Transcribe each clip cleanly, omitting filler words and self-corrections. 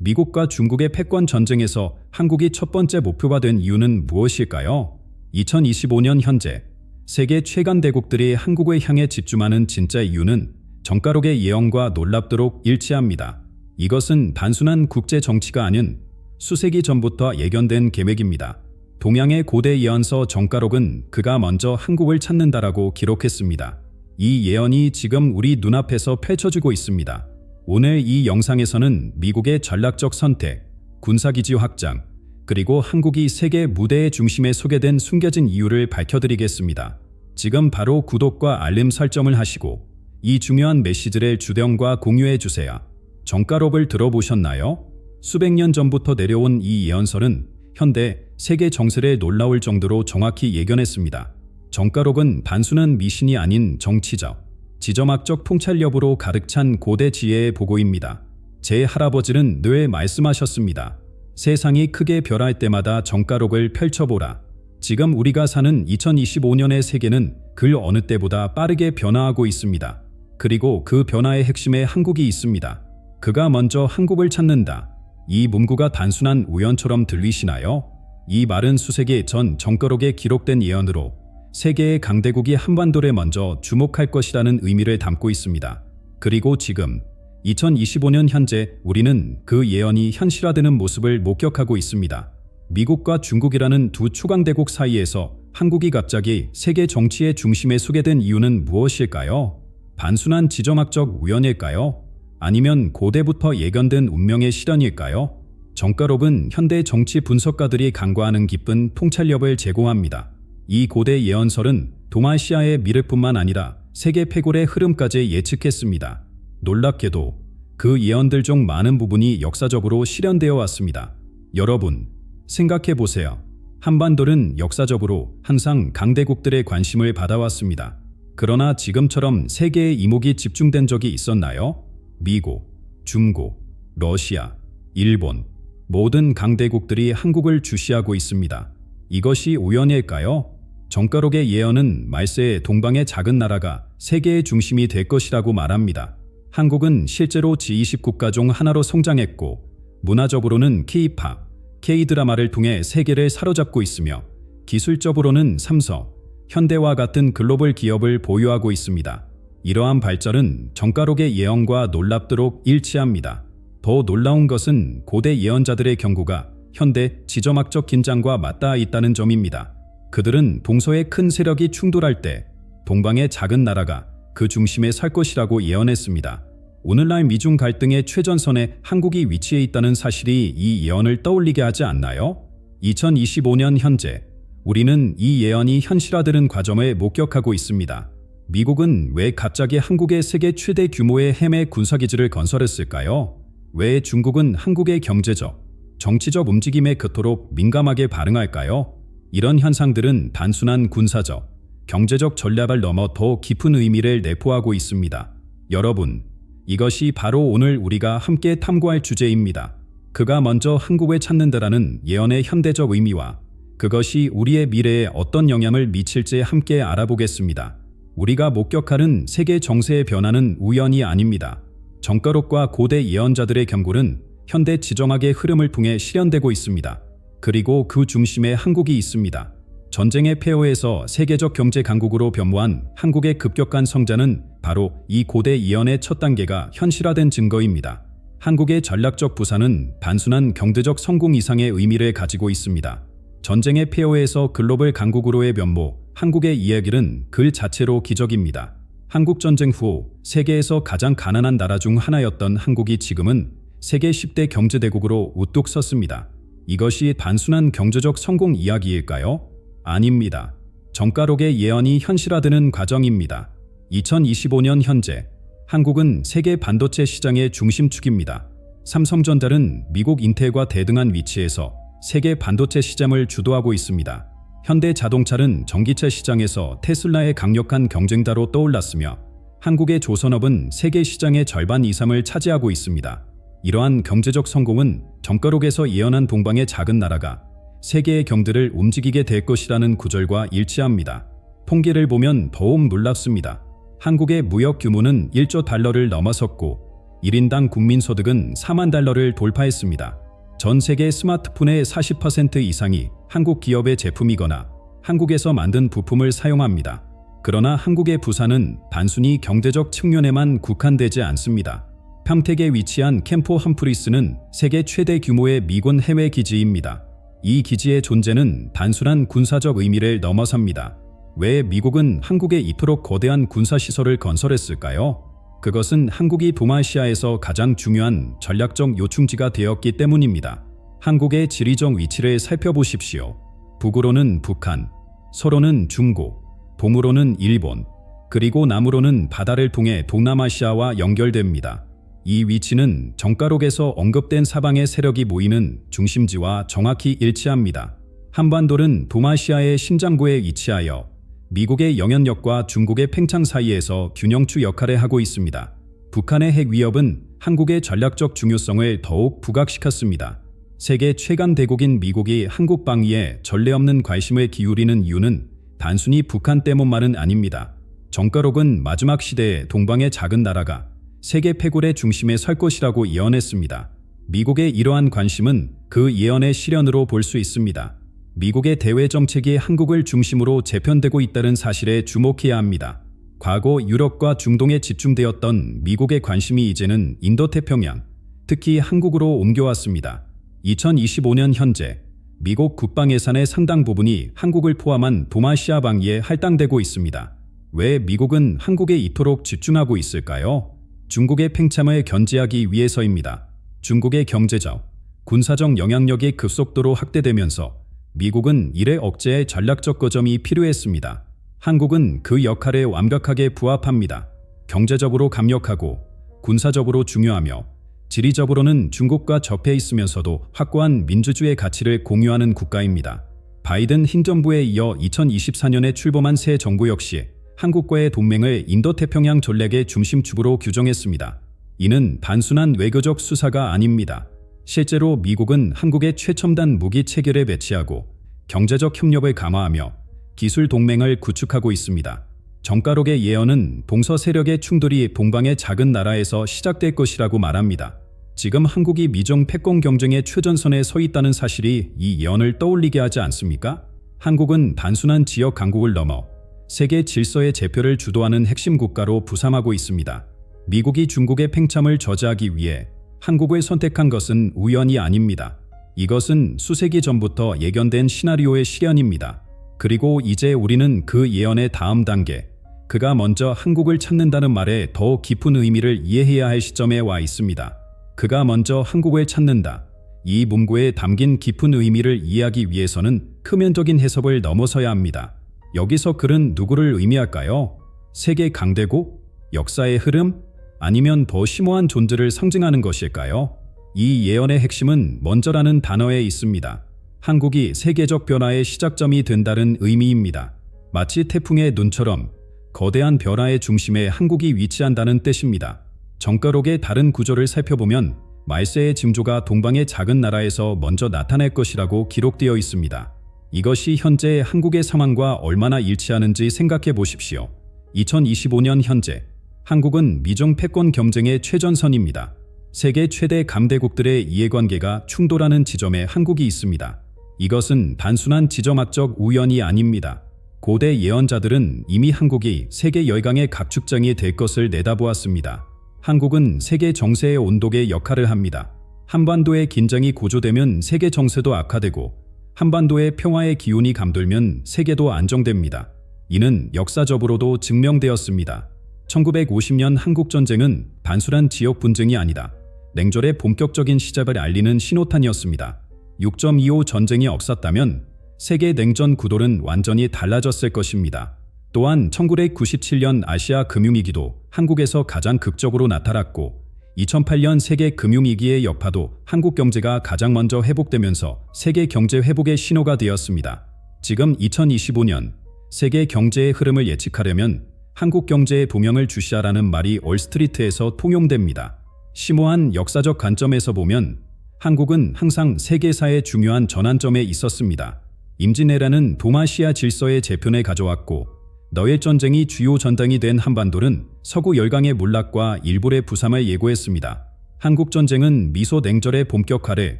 미국과 중국의 패권 전쟁에서 한국이 첫 번째 목표가 된 이유는 무엇일까요? 2025년 현재 세계 최강 대국들이 한국을 향해 집중하는 진짜 이유는 정가록의 예언과 놀랍도록 일치합니다. 이것은 단순한 국제 정치가 아닌 수세기 전부터 예견된 계획입니다. 동양의 고대 예언서 정가록은 그가 먼저 한국을 찾는다라고 기록했습니다. 이 예언이 지금 우리 눈앞에서 펼쳐지고 있습니다. 오늘 이 영상에서는 미국의 전략적 선택, 군사기지 확장, 그리고 한국이 세계 무대의 중심에 소개된 숨겨진 이유를 밝혀드리겠습니다. 지금 바로 구독과 알림 설정을 하시고 이 중요한 메시지를 주변과 공유해주세요. 정가록을 들어보셨나요? 수백 년 전부터 내려온 이 예언설은 현대 세계 정세를 놀라울 정도로 정확히 예견했습니다. 정가록은 단순한 미신이 아닌 정치적, 지정학적 통찰력으로 가득 찬 고대 지혜의 보고입니다. 제 할아버지는 늘 말씀하셨습니다. 세상이 크게 변할 때마다 정가록을 펼쳐보라. 지금 우리가 사는 2025년의 세계는 그 어느 때보다 빠르게 변화하고 있습니다. 그리고 그 변화의 핵심에 한국이 있습니다. 그가 먼저 한국을 찾는다. 이 문구가 단순한 우연처럼 들리시나요? 이 말은 수세기 전 정가록에 기록된 예언으로 세계의 강대국이 한반도를 먼저 주목할 것이라는 의미를 담고 있습니다. 그리고 지금 2025년 현재 우리는 그 예언이 현실화되는 모습을 목격하고 있습니다. 미국과 중국이라는 두 초강대국 사이에서 한국이 갑자기 세계 정치의 중심에 소개된 이유는 무엇일까요? 단순한 지정학적 우연일까요? 아니면 고대부터 예견된 운명의 실현일까요? 정가록은 현대 정치 분석가들이 간과하는 깊은 통찰력을 제공합니다. 이 고대 예언설은 동아시아의 미래뿐만 아니라 세계 패골의 흐름까지 예측했습니다. 놀랍게도 그 예언들 중 많은 부분이 역사적으로 실현되어 왔습니다. 여러분, 생각해 보세요. 한반도는 역사적으로 항상 강대국들의 관심을 받아왔습니다. 그러나 지금처럼 세계의 이목이 집중된 적이 있었나요? 미국, 중국, 러시아, 일본, 모든 강대국들이 한국을 주시하고 있습니다. 이것이 우연일까요? 정가록의 예언은 말세에 동방의 작은 나라가 세계의 중심이 될 것이라고 말합니다. 한국은 실제로 G20 국가 중 하나로 성장했고 문화적으로는 K-팝, K-드라마를 통해 세계를 사로잡고 있으며 기술적으로는 삼성, 현대와 같은 글로벌 기업을 보유하고 있습니다. 이러한 발전은 정가록의 예언과 놀랍도록 일치합니다. 더 놀라운 것은 고대 예언자들의 경고가 현대 지정학적 긴장과 맞닿아 있다는 점입니다. 그들은 동서의 큰 세력이 충돌할 때 동방의 작은 나라가 그 중심에 설 것이라고 예언했습니다. 오늘날 미중 갈등의 최전선에 한국이 위치해 있다는 사실이 이 예언을 떠올리게 하지 않나요? 2025년 현재 우리는 이 예언이 현실화되는 과정을 목격하고 있습니다. 미국은 왜 갑자기 한국에 세계 최대 규모의 해외 군사기지를 건설했을까요? 왜 중국은 한국의 경제적, 정치적 움직임에 그토록 민감하게 반응할까요? 이런 현상들은 단순한 군사적, 경제적 전략을 넘어 더 깊은 의미를 내포하고 있습니다. 여러분, 이것이 바로 오늘 우리가 함께 탐구할 주제입니다. 그가 먼저 한국을 찾는다라는 예언의 현대적 의미와 그것이 우리의 미래에 어떤 영향을 미칠지 함께 알아보겠습니다. 우리가 목격하는 세계 정세의 변화는 우연이 아닙니다. 정가록과 고대 예언자들의 경고는 현대 지정학의 흐름을 통해 실현되고 있습니다. 그리고 그 중심에 한국이 있습니다. 전쟁의 폐허에서 세계적 경제 강국으로 변모한 한국의 급격한 성장은 바로 이 고대 예언의 첫 단계가 현실화된 증거입니다. 한국의 전략적 부산은 단순한 경제적 성공 이상의 의미를 가지고 있습니다. 전쟁의 폐허에서 글로벌 강국으로의 변모, 한국의 이야기는 그 자체로 기적입니다. 한국전쟁 후 세계에서 가장 가난한 나라 중 하나였던 한국이 지금은 세계 10대 경제대국으로 우뚝 섰습니다. 이것이 단순한 경제적 성공 이야기일까요? 아닙니다. 정가록의 예언이 현실화되는 과정입니다. 2025년 현재 한국은 세계 반도체 시장의 중심축입니다. 삼성전자는 미국 인텔과 대등한 위치에서 세계 반도체 시장을 주도하고 있습니다. 현대자동차는 전기차 시장에서 테슬라의 강력한 경쟁자로 떠올랐으며 한국의 조선업은 세계 시장의 절반 이상을 차지하고 있습니다. 이러한 경제적 성공은 정가록에서 예언한 동방의 작은 나라가 세계의 경제를 움직이게 될 것이라는 구절과 일치합니다. 통계를 보면 더욱 놀랍습니다. 한국의 무역 규모는 1조 달러를 넘어섰고 1인당 국민소득은 4만 달러를 돌파했습니다. 전 세계 스마트폰의 40% 이상이 한국 기업의 제품이거나 한국에서 만든 부품을 사용합니다. 그러나 한국의 부산은 단순히 경제적 측면에만 국한되지 않습니다. 평택에 위치한 캠프 험프리스는 세계 최대 규모의 미군 해외 기지입니다. 이 기지의 존재는 단순한 군사적 의미를 넘어섭니다. 왜 미국은 한국에 이토록 거대한 군사시설을 건설했을까요? 그것은 한국이 동아시아에서 가장 중요한 전략적 요충지가 되었기 때문입니다. 한국의 지리적 위치를 살펴보십시오. 북으로는 북한, 서로는 중국, 동으로는 일본, 그리고 남으로는 바다를 통해 동남아시아와 연결됩니다. 이 위치는 정가록에서 언급된 사방의 세력이 모이는 중심지와 정확히 일치합니다. 한반도는 동아시아의 신장부에 위치하여 미국의 영향력과 중국의 팽창 사이에서 균형추 역할을 하고 있습니다. 북한의 핵 위협은 한국의 전략적 중요성을 더욱 부각시켰습니다. 세계 최강 대국인 미국이 한국 방위에 전례 없는 관심을 기울이는 이유는 단순히 북한 때문만은 아닙니다. 정가록은 마지막 시대에 동방의 작은 나라가 세계 패굴의 중심에 설 것이라고 예언했습니다. 미국의 이러한 관심은 그 예언의 실현으로 볼 수 있습니다. 미국의 대외 정책이 한국을 중심으로 재편되고 있다는 사실에 주목해야 합니다. 과거 유럽과 중동에 집중되었던 미국의 관심이 이제는 인도태평양, 특히 한국으로 옮겨왔습니다. 2025년 현재 미국 국방 예산의 상당 부분이 한국을 포함한 동아시아 방위에 할당되고 있습니다. 왜 미국은 한국에 이토록 집중하고 있을까요? 중국의 팽창을 견제하기 위해서입니다. 중국의 경제적, 군사적 영향력이 급속도로 확대되면서 미국은 이를 억제할 전략적 거점이 필요했습니다. 한국은 그 역할에 완벽하게 부합합니다. 경제적으로 강력하고 군사적으로 중요하며 지리적으로는 중국과 접해 있으면서도 확고한 민주주의 가치를 공유하는 국가입니다. 바이든 행정부에 이어 2024년에 출범한 새 정부 역시 한국과의 동맹을 인도태평양 전략의 중심축으로 규정했습니다. 이는 단순한 외교적 수사가 아닙니다. 실제로 미국은 한국의 최첨단 무기 체계를 배치하고 경제적 협력을 강화하며 기술 동맹을 구축하고 있습니다. 정가록의 예언은 동서 세력의 충돌이 동방의 작은 나라에서 시작될 것이라고 말합니다. 지금 한국이 미중 패권 경쟁의 최전선에 서 있다는 사실이 이 예언을 떠올리게 하지 않습니까? 한국은 단순한 지역 강국을 넘어 세계 질서의 제표를 주도하는 핵심 국가로 부상하고 있습니다. 미국이 중국의 팽창을 저지하기 위해 한국을 선택한 것은 우연이 아닙니다. 이것은 수세기 전부터 예견된 시나리오의 실현입니다. 그리고 이제 우리는 그 예언의 다음 단계, 그가 먼저 한국을 찾는다는 말에 더 깊은 의미를 이해해야 할 시점에 와 있습니다. 그가 먼저 한국을 찾는다. 이 문구에 담긴 깊은 의미를 이해하기 위해서는 표면적인 해석을 넘어서야 합니다. 여기서 글은 누구를 의미할까요? 세계 강대국? 역사의 흐름? 아니면 더 심오한 존재를 상징하는 것일까요? 이 예언의 핵심은 먼저라는 단어에 있습니다. 한국이 세계적 변화의 시작점이 된다는 의미입니다. 마치 태풍의 눈처럼 거대한 변화의 중심에 한국이 위치한다는 뜻입니다. 정가록의 다른 구조를 살펴보면 말세의 징조가 동방의 작은 나라에서 먼저 나타날 것이라고 기록되어 있습니다. 이것이 현재 한국의 상황과 얼마나 일치하는지 생각해 보십시오. 2025년 현재 한국은 미중 패권 경쟁의 최전선입니다. 세계 최대 강대국들의 이해관계가 충돌하는 지점에 한국이 있습니다. 이것은 단순한 지정학적 우연이 아닙니다. 고대 예언자들은 이미 한국이 세계 열강의 각축장이 될 것을 내다보았습니다. 한국은 세계 정세의 온도계 역할을 합니다. 한반도의 긴장이 고조되면 세계 정세도 악화되고 한반도의 평화의 기운이 감돌면 세계도 안정됩니다. 이는 역사적으로도 증명되었습니다. 1950년 한국전쟁은 단순한 지역 분쟁이 아니다. 냉전의 본격적인 시작을 알리는 신호탄이었습니다. 6.25 전쟁이 없었다면 세계 냉전 구도는 완전히 달라졌을 것입니다. 또한 1997년 아시아 금융위기도 한국에서 가장 극적으로 나타났고 2008년 세계 금융위기의 여파도 한국 경제가 가장 먼저 회복되면서 세계 경제 회복의 신호가 되었습니다. 지금 2025년 세계 경제의 흐름을 예측하려면 한국 경제의 도명을 주시하라는 말이 월스트리트에서 통용됩니다. 심오한 역사적 관점에서 보면 한국은 항상 세계사의 중요한 전환점에 있었습니다. 임진왜란은 동아시아 질서의 재편을 가져왔고 너일 전쟁이 주요 전당이 된 한반도는 서구 열강의 몰락과 일본의 부상을 예고했습니다. 한국 전쟁은 미소 냉전의 본격화래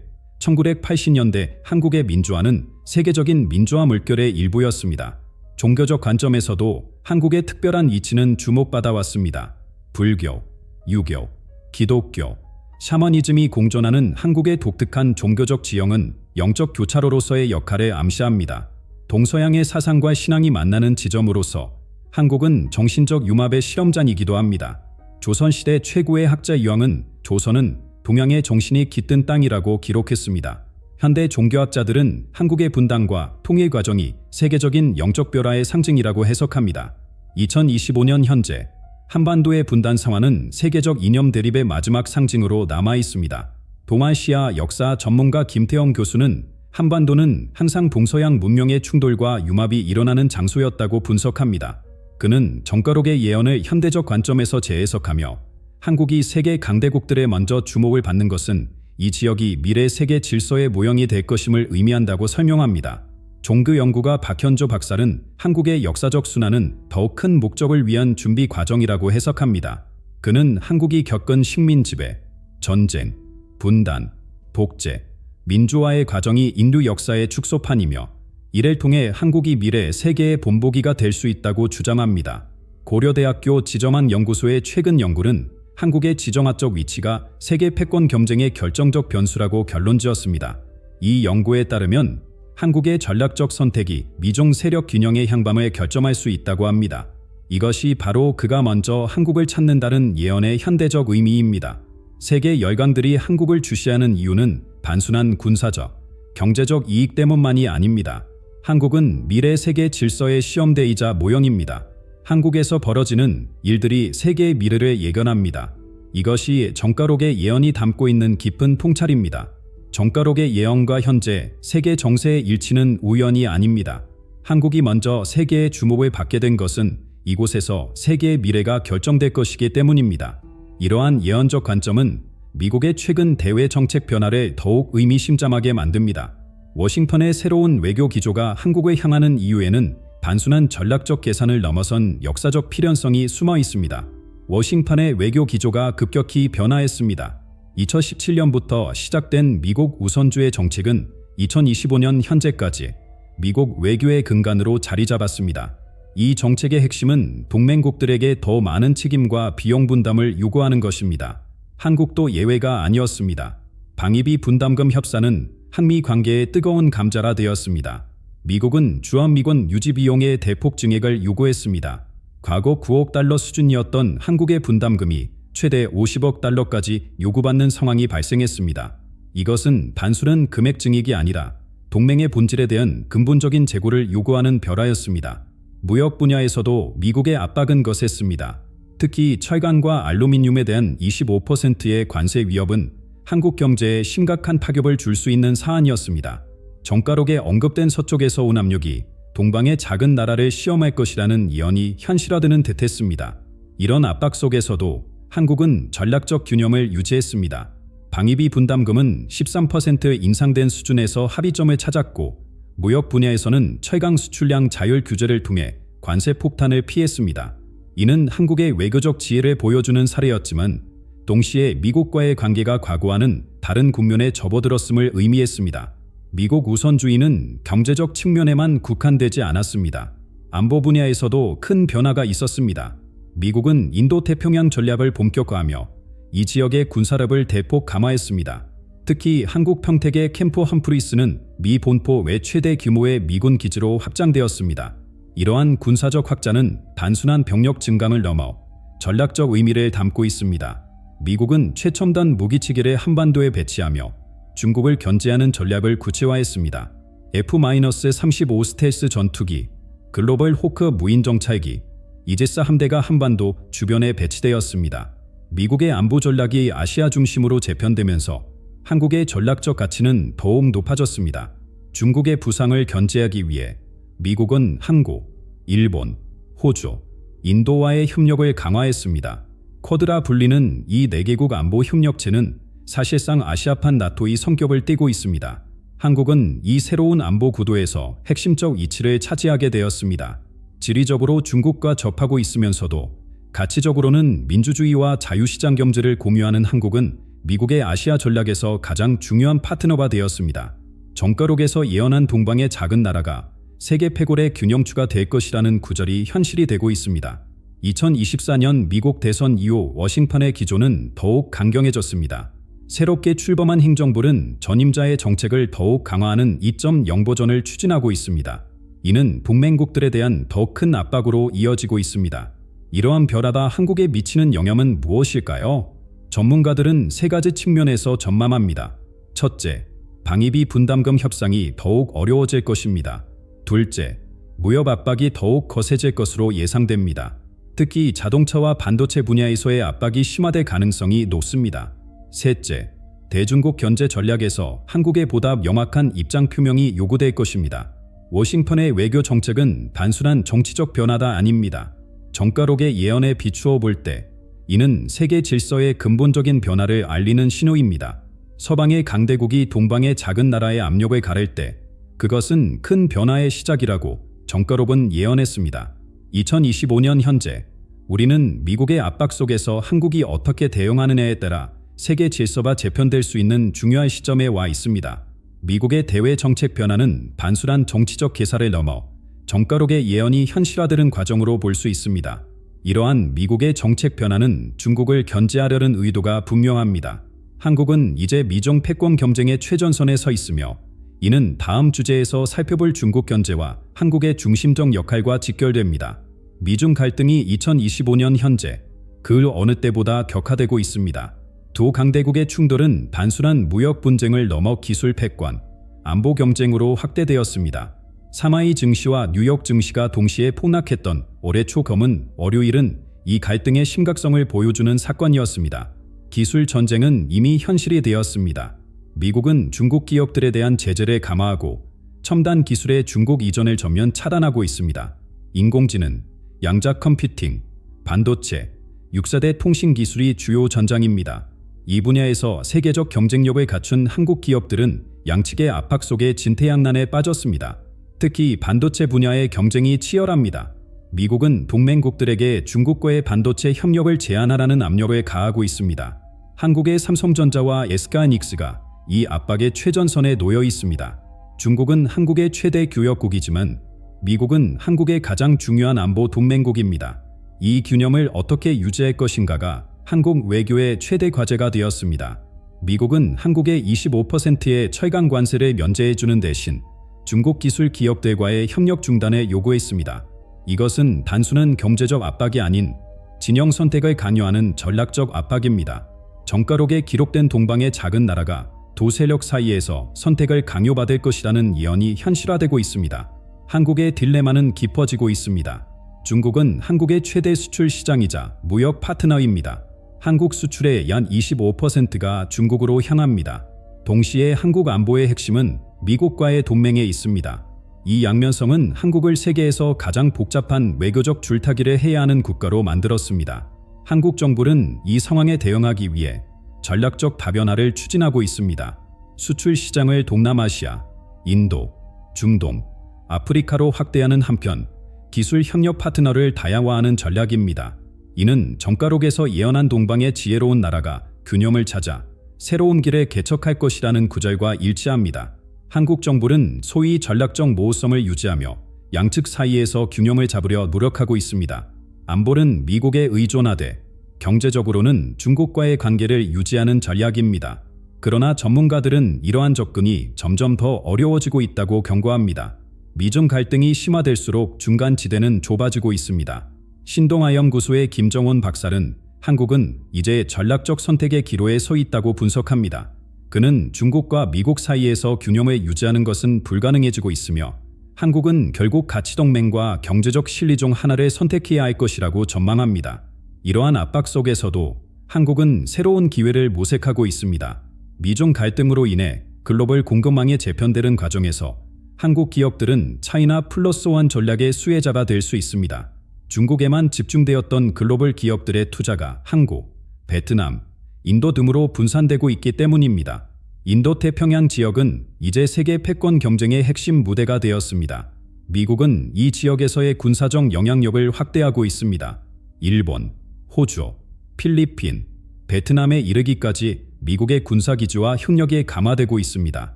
1980년대 한국의 민주화는 세계적인 민주화 물결의 일부였습니다. 종교적 관점에서도 한국의 특별한 위치는 주목받아왔습니다. 불교, 유교, 기독교, 샤머니즘이 공존하는 한국의 독특한 종교적 지형은 영적 교차로로서의 역할을 암시합니다. 동서양의 사상과 신앙이 만나는 지점으로서 한국은 정신적 융합의 실험장이기도 합니다. 조선시대 최고의 학자 이황은 조선은 동양의 정신이 깃든 땅이라고 기록했습니다. 현대 종교학자들은 한국의 분단과 통일 과정이 세계적인 영적 변화의 상징이라고 해석합니다. 2025년 현재 한반도의 분단 상황은 세계적 이념 대립의 마지막 상징으로 남아 있습니다. 동아시아 역사 전문가 김태영 교수는 한반도는 항상 동서양 문명의 충돌과 융합이 일어나는 장소였다고 분석합니다. 그는 정가록의 예언을 현대적 관점에서 재해석하며 한국이 세계 강대국들에 먼저 주목을 받는 것은 이 지역이 미래 세계 질서의 모형이 될 것임을 의미한다고 설명합니다. 종교 연구가 박현조 박사는 한국의 역사적 순환은 더욱 큰 목적을 위한 준비 과정이라고 해석합니다. 그는 한국이 겪은 식민 지배, 전쟁, 분단, 독재, 민주화의 과정이 인류 역사의 축소판이며 이를 통해 한국이 미래 세계의 본보기가 될 수 있다고 주장합니다. 고려대학교 지정학 연구소의 최근 연구는 한국의 지정학적 위치가 세계 패권 경쟁의 결정적 변수라고 결론지었습니다. 이 연구에 따르면 한국의 전략적 선택이 미종 세력 균형의 향방을 결정할 수 있다고 합니다. 이것이 바로 그가 먼저 한국을 찾는다는 예언의 현대적 의미입니다. 세계 열강들이 한국을 주시하는 이유는 단순한 군사적, 경제적 이익 때문만이 아닙니다. 한국은 미래 세계 질서의 시험대이자 모형입니다. 한국에서 벌어지는 일들이 세계의 미래를 예견합니다. 이것이 정가록의 예언이 담고 있는 깊은 통찰입니다. 정가록의 예언과 현재 세계 정세의 일치는 우연이 아닙니다. 한국이 먼저 세계의 주목을 받게 된 것은 이곳에서 세계의 미래가 결정될 것이기 때문입니다. 이러한 예언적 관점은 미국의 최근 대외 정책 변화를 더욱 의미심장하게 만듭니다. 워싱턴의 새로운 외교 기조가 한국을 향하는 이유에는 단순한 전략적 계산을 넘어선 역사적 필연성이 숨어 있습니다. 워싱턴의 외교 기조가 급격히 변화했습니다. 2017년부터 시작된 미국 우선주의 정책은 2025년 현재까지 미국 외교의 근간으로 자리 잡았습니다. 이 정책의 핵심은 동맹국들에게 더 많은 책임과 비용 분담을 요구하는 것입니다. 한국도 예외가 아니었습니다. 방위비 분담금 협상은 한미 관계의 뜨거운 감자라 되었습니다. 미국은 주한미군 유지 비용의 대폭 증액을 요구했습니다. 과거 9억 달러 수준이었던 한국의 분담금이 최대 50억 달러까지 요구받는 상황이 발생했습니다. 이것은 단순한 금액 증액이 아니라 동맹의 본질에 대한 근본적인 재고를 요구하는 변화였습니다. 무역 분야에서도 미국의 압박은 거셌습니다. 특히 철강과 알루미늄에 대한 25%의 관세 위협은 한국 경제에 심각한 타격을 줄 수 있는 사안이었습니다. 정가록에 언급된 서쪽에서 온 압력이 동방의 작은 나라를 시험할 것이라는 예언이 현실화되는 듯했습니다. 이런 압박 속에서도 한국은 전략적 균형을 유지했습니다. 방위비 분담금은 13% 인상된 수준에서 합의점을 찾았고 무역 분야에서는 철강 수출량 자율 규제를 통해 관세 폭탄을 피했습니다. 이는 한국의 외교적 지혜를 보여주는 사례였지만 동시에 미국과의 관계가 과거와는 다른 국면에 접어들었음을 의미했습니다. 미국 우선주의는 경제적 측면에만 국한되지 않았습니다. 안보 분야에서도 큰 변화가 있었습니다. 미국은 인도태평양 전략을 본격화하며 이 지역의 군사력을 대폭 강화했습니다. 특히 한국 평택의 캠프 험프리스는 미 본포 외 최대 규모의 미군 기지로 확장되었습니다. 이러한 군사적 확장은 단순한 병력 증강을 넘어 전략적 의미를 담고 있습니다. 미국은 최첨단 무기체계를 한반도에 배치하며 중국을 견제하는 전략을 구체화했습니다. F-35 스텔스 전투기, 글로벌 호크 무인 정찰기, 이지스 함대가 한반도 주변에 배치되었습니다. 미국의 안보 전략이 아시아 중심으로 재편되면서 한국의 전략적 가치는 더욱 높아졌습니다. 중국의 부상을 견제하기 위해 미국은 한국, 일본, 호주, 인도와의 협력을 강화했습니다. 쿼드라 불리는 이 4개국 안보 협력체는 사실상 아시아판 나토의 성격을 띠고 있습니다. 한국은 이 새로운 안보 구도에서 핵심적 위치를 차지하게 되었습니다. 지리적으로 중국과 접하고 있으면서도 가치적으로는 민주주의와 자유시장 경제를 공유하는 한국은 미국의 아시아 전략에서 가장 중요한 파트너가 되었습니다. 정가록에서 예언한 동방의 작은 나라가 세계 패골의 균형추가 될 것이라는 구절이 현실이 되고 있습니다. 2024년 미국 대선 이후 워싱턴의 기조는 더욱 강경해졌습니다. 새롭게 출범한 행정부는 전임자의 정책을 더욱 강화하는 2.0 버전을 추진하고 있습니다. 이는 동맹국들에 대한 더 큰 압박으로 이어지고 있습니다. 이러한 변화가 한국에 미치는 영향은 무엇일까요? 전문가들은 세 가지 측면에서 전망합니다. 첫째, 방위비 분담금 협상이 더욱 어려워질 것입니다. 둘째, 무역 압박이 더욱 거세질 것으로 예상됩니다. 특히 자동차와 반도체 분야에서의 압박이 심화될 가능성이 높습니다. 셋째, 대중국 견제 전략에서 한국의 보다 명확한 입장 표명이 요구될 것입니다. 워싱턴의 외교 정책은 단순한 정치적 변화가 아닙니다. 정가록의 예언에 비추어 볼 때 이는 세계 질서의 근본적인 변화를 알리는 신호입니다. 서방의 강대국이 동방의 작은 나라의 압력을 가를 때 그것은 큰 변화의 시작이라고 정가록은 예언했습니다. 2025년 현재 우리는 미국의 압박 속에서 한국이 어떻게 대응하느냐에 따라 세계 질서가 재편될 수 있는 중요한 시점에 와 있습니다. 미국의 대외 정책 변화는 단순한 정치적 계산을 넘어 정가록의 예언이 현실화되는 과정으로 볼 수 있습니다. 이러한 미국의 정책 변화는 중국을 견제하려는 의도가 분명합니다. 한국은 이제 미중 패권 경쟁의 최전선에 서 있으며 이는 다음 주제에서 살펴볼 중국 견제와 한국의 중심적 역할과 직결됩니다. 미중 갈등이 2025년 현재 그 어느 때보다 격화되고 있습니다. 두 강대국의 충돌은 단순한 무역 분쟁을 넘어 기술 패권, 안보 경쟁으로 확대되었습니다. 상하이 증시와 뉴욕 증시가 동시에 폭락했던 올해 초 검은 월요일은 이 갈등의 심각성을 보여주는 사건이었습니다. 기술 전쟁은 이미 현실이 되었습니다. 미국은 중국 기업들에 대한 제재를 강화하고 첨단 기술의 중국 이전을 전면 차단하고 있습니다. 인공지능, 양자 컴퓨팅, 반도체, 6사대 통신 기술이 주요 전장입니다. 이 분야에서 세계적 경쟁력을 갖춘 한국 기업들은 양측의 압박 속에 진퇴양난에 빠졌습니다. 특히 반도체 분야의 경쟁이 치열합니다. 미국은 동맹국들에게 중국과의 반도체 협력을 제한하라는 압력을 가하고 있습니다. 한국의 삼성전자와 SK하이닉스가 이 압박의 최전선에 놓여 있습니다. 중국은 한국의 최대 교역국이지만 미국은 한국의 가장 중요한 안보 동맹국입니다. 이 균형을 어떻게 유지할 것인가가 한국 외교의 최대 과제가 되었습니다. 미국은 한국의 25%의 철강 관세를 면제해주는 대신 중국 기술 기업들과의 협력 중단을 요구했습니다. 이것은 단순한 경제적 압박이 아닌 진영 선택을 강요하는 전략적 압박입니다. 정가록에 기록된 동방의 작은 나라가 두 세력 사이에서 선택을 강요받을 것이라는 예언이 현실화되고 있습니다. 한국의 딜레마는 깊어지고 있습니다. 중국은 한국의 최대 수출 시장이자 무역 파트너입니다. 한국 수출의 약 25%가 중국으로 향합니다. 동시에 한국 안보의 핵심은 미국과의 동맹에 있습니다. 이 양면성은 한국을 세계에서 가장 복잡한 외교적 줄타기를 해야 하는 국가로 만들었습니다. 한국 정부는 이 상황에 대응하기 위해 전략적 다변화를 추진하고 있습니다. 수출 시장을 동남아시아, 인도, 중동, 아프리카로 확대하는 한편 기술 협력 파트너를 다양화하는 전략입니다. 이는 정가록에서 예언한 동방의 지혜로운 나라가 균형을 찾아 새로운 길을 개척할 것이라는 구절과 일치합니다. 한국 정부는 소위 전략적 모호성을 유지하며 양측 사이에서 균형을 잡으려 노력하고 있습니다. 안보는 미국에 의존하되 경제적으로는 중국과의 관계를 유지하는 전략입니다. 그러나 전문가들은 이러한 접근이 점점 더 어려워지고 있다고 경고합니다. 미중 갈등이 심화될수록 중간 지대는 좁아지고 있습니다. 신동아연구소의 김정원 박사는 한국은 이제 전략적 선택의 기로에 서 있다고 분석합니다. 그는 중국과 미국 사이에서 균형을 유지하는 것은 불가능해지고 있으며 한국은 결국 가치동맹과 경제적 실리 중 하나를 선택해야 할 것이라고 전망합니다. 이러한 압박 속에서도 한국은 새로운 기회를 모색하고 있습니다. 미중 갈등으로 인해 글로벌 공급망이 재편되는 과정에서 한국 기업들은 차이나 플러스 원 전략의 수혜자가 될 수 있습니다. 중국에만 집중되었던 글로벌 기업들의 투자가 한국, 베트남, 인도 등으로 분산되고 있기 때문입니다. 인도태평양 지역은 이제 세계 패권 경쟁의 핵심 무대가 되었습니다. 미국은 이 지역에서의 군사적 영향력을 확대하고 있습니다. 일본, 호주, 필리핀, 베트남에 이르기까지 미국의 군사기지와 협력이 강화되고 있습니다.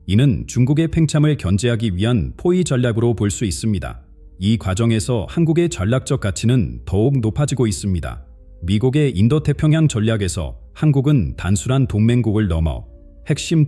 이는 중국의 팽창을 견제하기 위한 포위 전략으로 볼 수 있습니다. 이 과정에서 한국의 전략적 가치는 더욱 높아지고 있습니다. 미국의 인도태평양 전략에서 한국은 단순한 동맹국을 넘어 핵심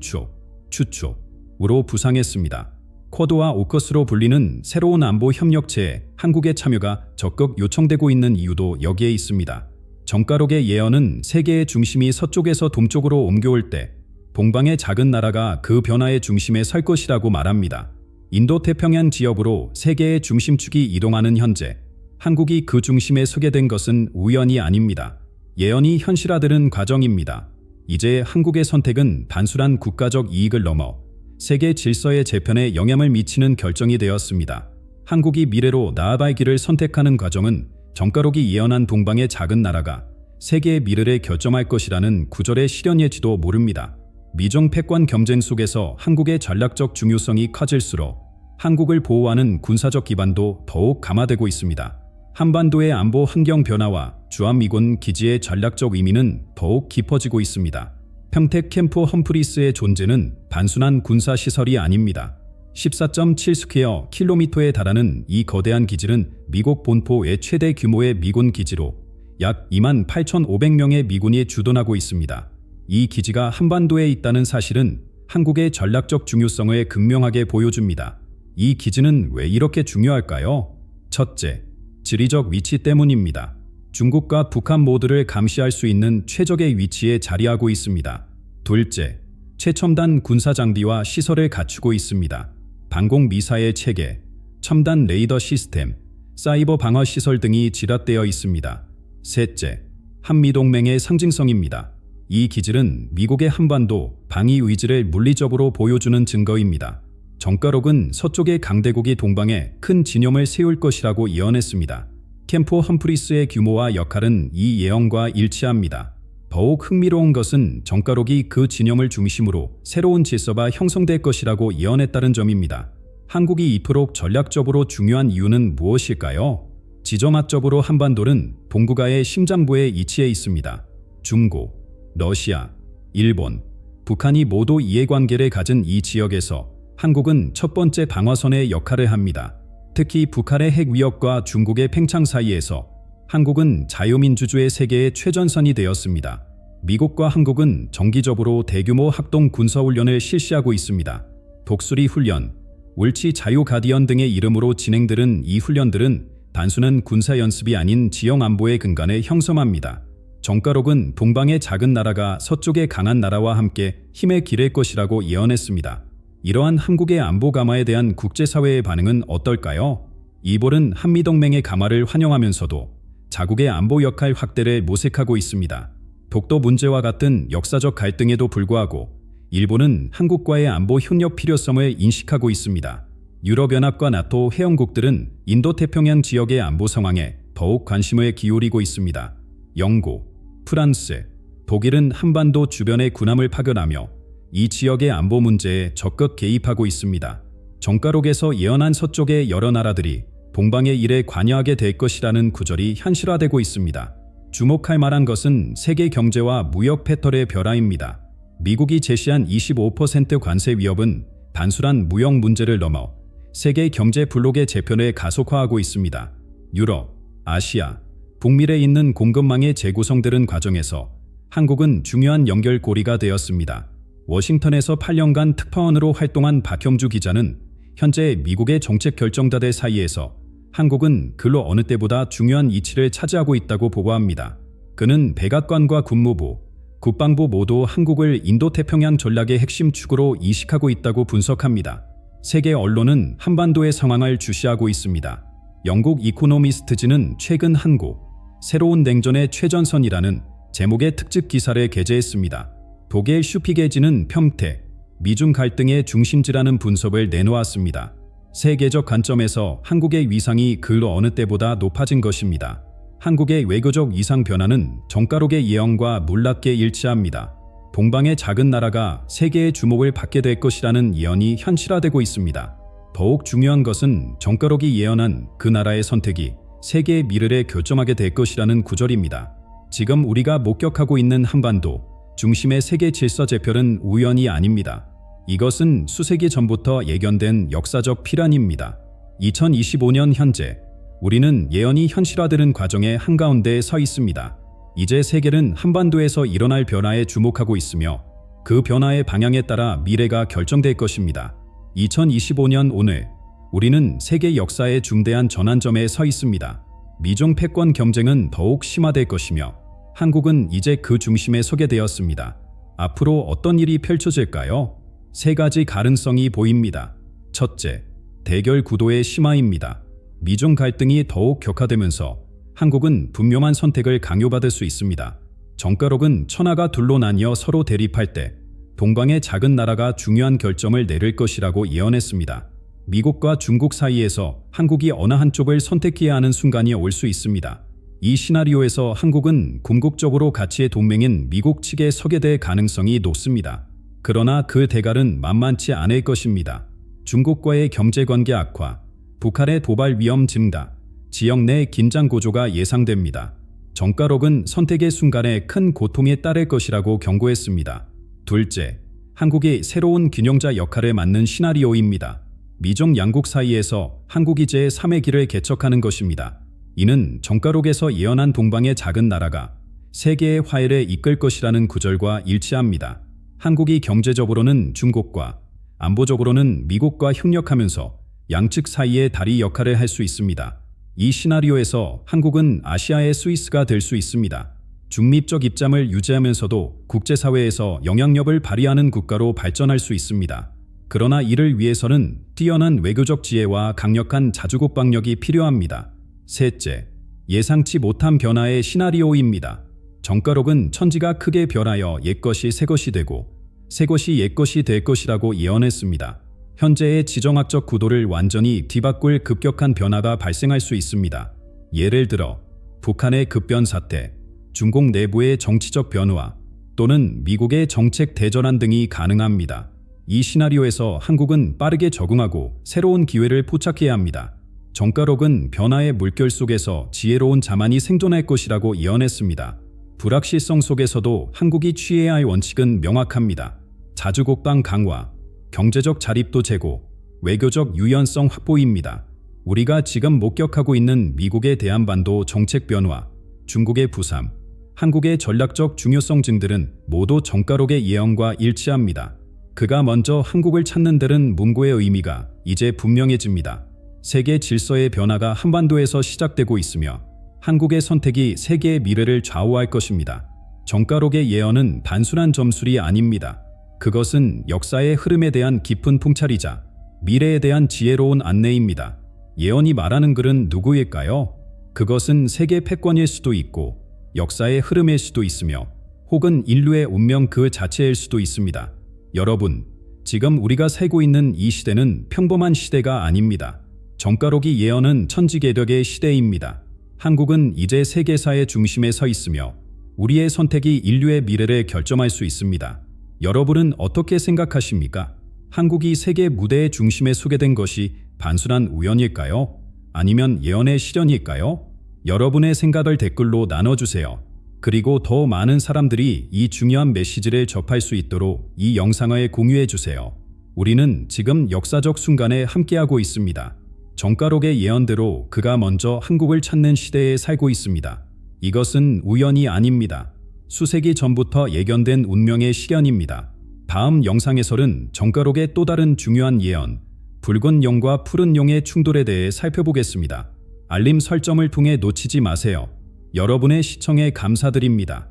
추축으로 부상했습니다. 쿼드와 오커스로 불리는 새로운 안보 협력체에 한국의 참여가 적극 요청되고 있는 이유도 여기에 있습니다. 정가록의 예언은 세계의 중심이 서쪽에서 동쪽으로 옮겨올 때 동방의 작은 나라가 그 변화의 중심에 설 것이라고 말합니다. 인도태평양 지역으로 세계의 중심축이 이동하는 현재 한국이 그 중심에 서게 된 것은 우연이 아닙니다. 예언이 현실화되는 과정입니다. 이제 한국의 선택은 단순한 국가적 이익을 넘어 세계 질서의 재편에 영향을 미치는 결정이 되었습니다. 한국이 미래로 나아갈 길을 선택하는 과정은 정가록이 예언한 동방의 작은 나라가 세계의 미래를 결정할 것이라는 구절의 실현일지도 모릅니다. 미중 패권 경쟁 속에서 한국의 전략적 중요성이 커질수록 한국을 보호하는 군사적 기반도 더욱 강화되고 있습니다. 한반도의 안보 환경 변화와 주한미군 기지의 전략적 의미는 더욱 깊어지고 있습니다. 평택 캠프 험프리스의 존재는 단순한 군사시설이 아닙니다. 14.7스퀘어 킬로미터에 달하는 이 거대한 기지는 미국 본토 외 최대 규모의 미군 기지로 약 28,500명의 미군이 주둔하고 있습니다. 이 기지가 한반도에 있다는 사실은 한국의 전략적 중요성을 극명하게 보여줍니다. 이 기지는 왜 이렇게 중요할까요? 첫째, 지리적 위치 때문입니다. 중국과 북한 모두를 감시할 수 있는 최적의 위치에 자리하고 있습니다. 둘째, 최첨단 군사장비와 시설을 갖추고 있습니다. 방공미사일 체계, 첨단 레이더 시스템, 사이버 방어 시설 등이 집합되어 있습니다. 셋째, 한미동맹의 상징성입니다. 이 기질은 미국의 한반도 방위 의지를 물리적으로 보여주는 증거입니다. 정가록은 서쪽의 강대국이 동방에 큰 진영을 세울 것이라고 예언했습니다. 캠프 험프리스의 규모와 역할은 이 예언과 일치합니다. 더욱 흥미로운 것은 정가록이 그 진영을 중심으로 새로운 질서가 형성될 것이라고 예언했다는 점입니다. 한국이 이토록 전략적으로 중요한 이유는 무엇일까요? 지정학적으로 한반도는 동북아의 심장부에 위치해 있습니다. 중국, 러시아, 일본, 북한이 모두 이해관계를 가진 이 지역에서 한국은 첫 번째 방어선의 역할을 합니다. 특히 북한의 핵 위협과 중국의 팽창 사이에서 한국은 자유민주주의 세계의 최전선이 되었습니다. 미국과 한국은 정기적으로 대규모 합동 군사훈련을 실시하고 있습니다. 독수리 훈련, 울치 자유 가디언 등의 이름으로 진행되는 이 훈련들은 단순한 군사연습이 아닌 지형 안보의 근간을 형성합니다. 정가록은 동방의 작은 나라가 서쪽의 강한 나라와 함께 힘을 기를 것이라고 예언했습니다. 이러한 한국의 안보 강화에 대한 국제사회의 반응은 어떨까요? 이볼은 한미동맹의 강화를 환영하면서도 자국의 안보 역할 확대를 모색하고 있습니다. 독도 문제와 같은 역사적 갈등에도 불구하고 일본은 한국과의 안보 협력 필요성을 인식하고 있습니다. 유럽연합과 나토 회원국들은 인도태평양 지역의 안보 상황에 더욱 관심을 기울이고 있습니다. 영국, 프랑스, 독일은 한반도 주변에 군함을 파견하며 이 지역의 안보 문제에 적극 개입하고 있습니다. 정가록에서 예언한 서쪽의 여러 나라들이 동방의 일에 관여하게 될 것이라는 구절이 현실화되고 있습니다. 주목할 만한 것은 세계 경제와 무역 패턴의 변화입니다. 미국이 제시한 25% 관세 위협은 단순한 무역 문제를 넘어 세계 경제 블록의 재편을 가속화하고 있습니다. 유럽, 아시아, 북미에 있는 공급망의 재구성되는 과정에서 한국은 중요한 연결고리가 되었습니다. 워싱턴에서 8년간 특파원으로 활동한 박형주 기자는 현재 미국의 정책 결정자들 사이에서 한국은 글로 어느 때보다 중요한 위치를 차지하고 있다고 보고합니다. 그는 백악관과 국무부, 국방부 모두 한국을 인도태평양 전략의 핵심 축으로 인식하고 있다고 분석합니다. 세계 언론은 한반도의 상황을 주시하고 있습니다. 영국 이코노미스트지는 최근 한국, 새로운 냉전의 최전선이라는 제목의 특집 기사를 게재했습니다. 독일 슈피게지는 평택, 미중 갈등의 중심지라는 분석을 내놓았습니다. 세계적 관점에서 한국의 위상이 그 어느 때보다 높아진 것입니다. 한국의 외교적 위상 변화는 정가록의 예언과 놀랍게 일치합니다. 동방의 작은 나라가 세계의 주목을 받게 될 것이라는 예언이 현실화되고 있습니다. 더욱 중요한 것은 정가록이 예언한 그 나라의 선택이 세계의 미래를 결정하게 될 것이라는 구절입니다. 지금 우리가 목격하고 있는 한반도 중심의 세계 질서 재편은 우연이 아닙니다. 이것은 수세기 전부터 예견된 역사적 필연입니다. 2025년 현재 우리는 예언이 현실화되는 과정의 한가운데에 서 있습니다. 이제 세계는 한반도에서 일어날 변화에 주목하고 있으며 그 변화의 방향에 따라 미래가 결정될 것입니다. 2025년 오늘 우리는 세계 역사의 중대한 전환점에 서 있습니다. 미중 패권 경쟁은 더욱 심화될 것이며 한국은 이제 그 중심에 서게 되었습니다. 앞으로 어떤 일이 펼쳐질까요? 세 가지 가능성이 보입니다. 첫째, 대결 구도의 심화입니다. 미중 갈등이 더욱 격화되면서 한국은 분명한 선택을 강요받을 수 있습니다. 정가록은 천하가 둘로 나뉘어 서로 대립할 때 동방의 작은 나라가 중요한 결정을 내릴 것이라고 예언했습니다. 미국과 중국 사이에서 한국이 어느 한쪽을 선택해야 하는 순간이 올 수 있습니다. 이 시나리오에서 한국은 궁극적으로 가치의 동맹인 미국 측에 서게 될 가능성이 높습니다. 그러나 그 대갈은 만만치 않을 것입니다. 중국과의 경제관계 악화, 북한의 도발 위험 증가, 지역 내 긴장 고조가 예상됩니다. 정가록은 선택의 순간에 큰 고통에 따를 것이라고 경고했습니다. 둘째, 한국이 새로운 균형자 역할을 맡는 시나리오입니다. 미중 양국 사이에서 한국이 제3의 길을 개척하는 것입니다. 이는 정가록에서 예언한 동방의 작은 나라가 세계의 화해를 이끌 것이라는 구절과 일치합니다. 한국이 경제적으로는 중국과 안보적으로는 미국과 협력하면서 양측 사이의 다리 역할을 할 수 있습니다. 이 시나리오에서 한국은 아시아의 스위스가 될 수 있습니다. 중립적 입장을 유지하면서도 국제사회에서 영향력을 발휘하는 국가로 발전할 수 있습니다. 그러나 이를 위해서는 뛰어난 외교적 지혜와 강력한 자주국 방력이 필요합니다. 셋째, 예상치 못한 변화의 시나리오입니다. 정가록은 천지가 크게 변하여 옛것이 새것이 되고 새것이 옛것이 될 것이라고 예언했습니다. 현재의 지정학적 구도를 완전히 뒤바꿀 급격한 변화가 발생할 수 있습니다. 예를 들어 북한의 급변 사태, 중국 내부의 정치적 변화 또는 미국의 정책 대전환 등이 가능합니다. 이 시나리오에서 한국은 빠르게 적응하고 새로운 기회를 포착해야 합니다. 정가록은 변화의 물결 속에서 지혜로운 자만이 생존할 것이라고 예언했습니다. 불확실성 속에서도 한국이 취해야 할 원칙은 명확합니다. 자주국방 강화, 경제적 자립도 제고, 외교적 유연성 확보입니다. 우리가 지금 목격하고 있는 미국의 대한반도 정책 변화, 중국의 부상, 한국의 전략적 중요성 등들은 모두 정가록의 예언과 일치합니다. 그가 먼저 한국을 찾는 데는 문구의 의미가 이제 분명해집니다. 세계 질서의 변화가 한반도에서 시작되고 있으며 한국의 선택이 세계의 미래를 좌우할 것입니다. 정가록의 예언은 단순한 점술이 아닙니다. 그것은 역사의 흐름에 대한 깊은 통찰이자 미래에 대한 지혜로운 안내입니다. 예언이 말하는 글은 누구일까요? 그것은 세계 패권일 수도 있고 역사의 흐름일 수도 있으며 혹은 인류의 운명 그 자체일 수도 있습니다. 여러분, 지금 우리가 살고 있는 이 시대는 평범한 시대가 아닙니다. 정가록이 예언은 천지개벽의 시대입니다. 한국은 이제 세계사의 중심에 서 있으며 우리의 선택이 인류의 미래를 결정할 수 있습니다. 여러분은 어떻게 생각하십니까? 한국이 세계 무대의 중심에 서게 된 것이 단순한 우연일까요? 아니면 예언의 실현일까요? 여러분의 생각을 댓글로 나눠주세요. 그리고 더 많은 사람들이 이 중요한 메시지를 접할 수 있도록 이 영상을 공유해주세요. 우리는 지금 역사적 순간에 함께하고 있습니다. 정가록의 예언대로 그가 먼저 한국을 찾는 시대에 살고 있습니다. 이것은 우연이 아닙니다. 수세기 전부터 예견된 운명의 실현입니다. 다음 영상에서는 정가록의 또 다른 중요한 예언, 붉은 용과 푸른 용의 충돌에 대해 살펴보겠습니다. 알림 설정을 통해 놓치지 마세요. 여러분의 시청에 감사드립니다.